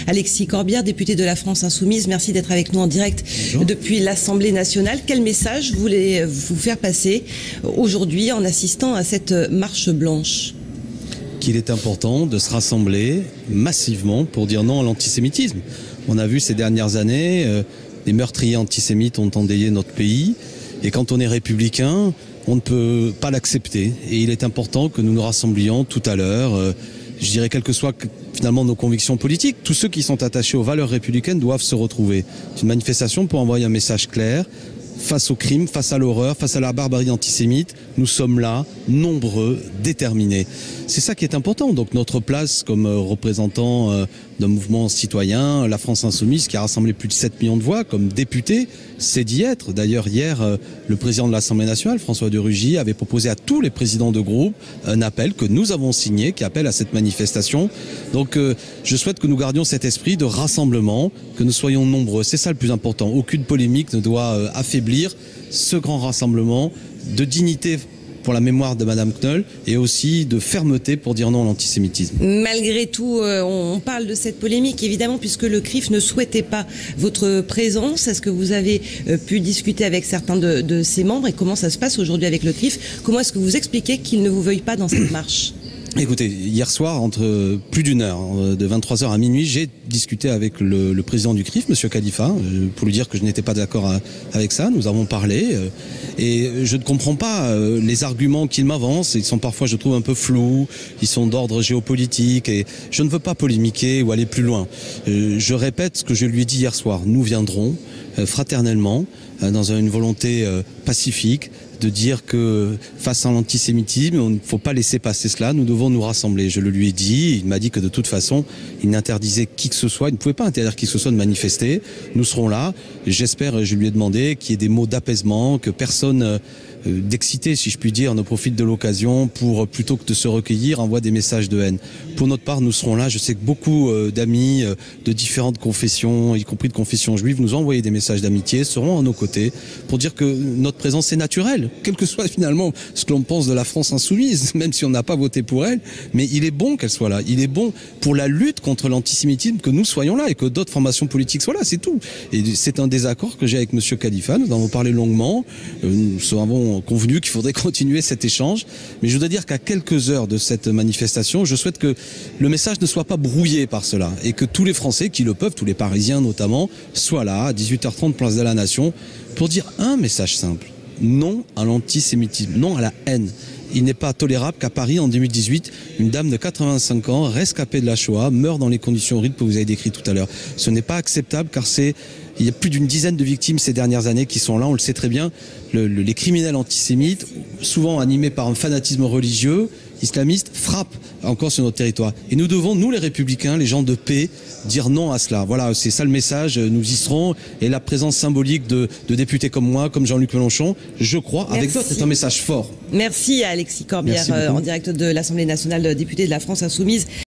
Alexis Corbière, député de la France Insoumise, merci d'être avec nous en direct depuis l'Assemblée nationale. Quel message voulez-vous faire passer aujourd'hui en assistant à cette marche blanche ? Qu'il est important de se rassembler massivement pour dire non à l'antisémitisme. On a vu ces dernières années, des meurtriers antisémites ont endeuillé notre pays, et quand on est républicain, on ne peut pas l'accepter. Et il est important que nous nous rassemblions tout à l'heure, je dirais quelles que soient finalement nos convictions politiques. Tous ceux qui sont attachés aux valeurs républicaines doivent se retrouver. C'est une manifestation pour envoyer un message clair. Face au crime, face à l'horreur, face à la barbarie antisémite, nous sommes là, nombreux, déterminés. C'est ça qui est important. Donc notre place comme représentant d'un mouvement citoyen, la France Insoumise, qui a rassemblé plus de 7 millions de voix, comme député, c'est d'y être. D'ailleurs, hier, le président de l'Assemblée nationale, François de Rugy, avait proposé à tous les présidents de groupe un appel que nous avons signé, qui appelle à cette manifestation. Donc je souhaite que nous gardions cet esprit de rassemblement, que nous soyons nombreux. C'est ça le plus important. Aucune polémique ne doit affaiblir ce grand rassemblement de dignité pour la mémoire de Madame Knoll et aussi de fermeté pour dire non à l'antisémitisme. Malgré tout, on parle de cette polémique évidemment puisque le CRIF ne souhaitait pas votre présence. Est-ce que vous avez pu discuter avec certains de ses membres et comment ça se passe aujourd'hui avec le CRIF? Comment est-ce que vous expliquez qu'il ne vous veuille pas dans cette marche? Écoutez, hier soir, entre plus d'une heure, de 23h à minuit, j'ai discuté avec le président du CRIF, M. Khalifa, pour lui dire que je n'étais pas d'accord avec ça. Nous avons parlé et je ne comprends pas les arguments qu'il m'avance. Ils sont parfois, je trouve, un peu flous, ils sont d'ordre géopolitique et je ne veux pas polémiquer ou aller plus loin. Je répète ce que je lui ai dit hier soir. Nous viendrons fraternellement, dans une volonté pacifique, de dire que face à l'antisémitisme, il ne faut pas laisser passer cela, nous devons nous rassembler. Je le lui ai dit, il m'a dit que de toute façon, il n'interdisait qui que ce soit, il ne pouvait pas interdire qui que ce soit de manifester. Nous serons là, j'espère, je lui ai demandé qu'il y ait des mots d'apaisement, que personne d'excité, si je puis dire, ne profite de l'occasion pour, plutôt que de se recueillir, envoie des messages de haine. Pour notre part, nous serons là. Je sais que beaucoup d'amis de différentes confessions, y compris de confession juive, nous ont envoyé des messages d'amitié, seront à nos côtés pour dire que notre présence est naturelle, quel que soit finalement ce que l'on pense de la France Insoumise, même si on n'a pas voté pour elle, mais il est bon qu'elle soit là. Il est bon pour la lutte contre l'antisémitisme que nous soyons là et que d'autres formations politiques soient là, c'est tout. Et c'est un désaccord que j'ai avec M. Khalifa, nous en avons parlé longuement, nous avons convenu qu'il faudrait continuer cet échange, mais je voudrais dire qu'à quelques heures de cette manifestation, je souhaite que le message ne soit pas brouillé par cela et que tous les Français qui le peuvent, tous les Parisiens notamment, soient là à 18h30 place de la Nation pour dire un message simple: non à l'antisémitisme, non à la haine. Il n'est pas tolérable qu'à Paris, en 2018, une dame de 85 ans, rescapée de la Shoah, meurt dans les conditions horribles que vous avez décrites tout à l'heure. Ce n'est pas acceptable car il y a plus d'une dizaine de victimes ces dernières années qui sont là, on le sait très bien. Les criminels antisémites, souvent animés par un fanatisme religieux, islamiste, frappent encore sur notre territoire. Et nous devons, nous les républicains, les gens de paix, dire non à cela. Voilà, c'est ça le message, nous y serons. Et la présence symbolique de députés comme moi, comme Jean-Luc Mélenchon, je crois, avec d'autres, c'est un message fort. Merci à Alexis Corbière, en direct de l'Assemblée nationale, député de la France Insoumise.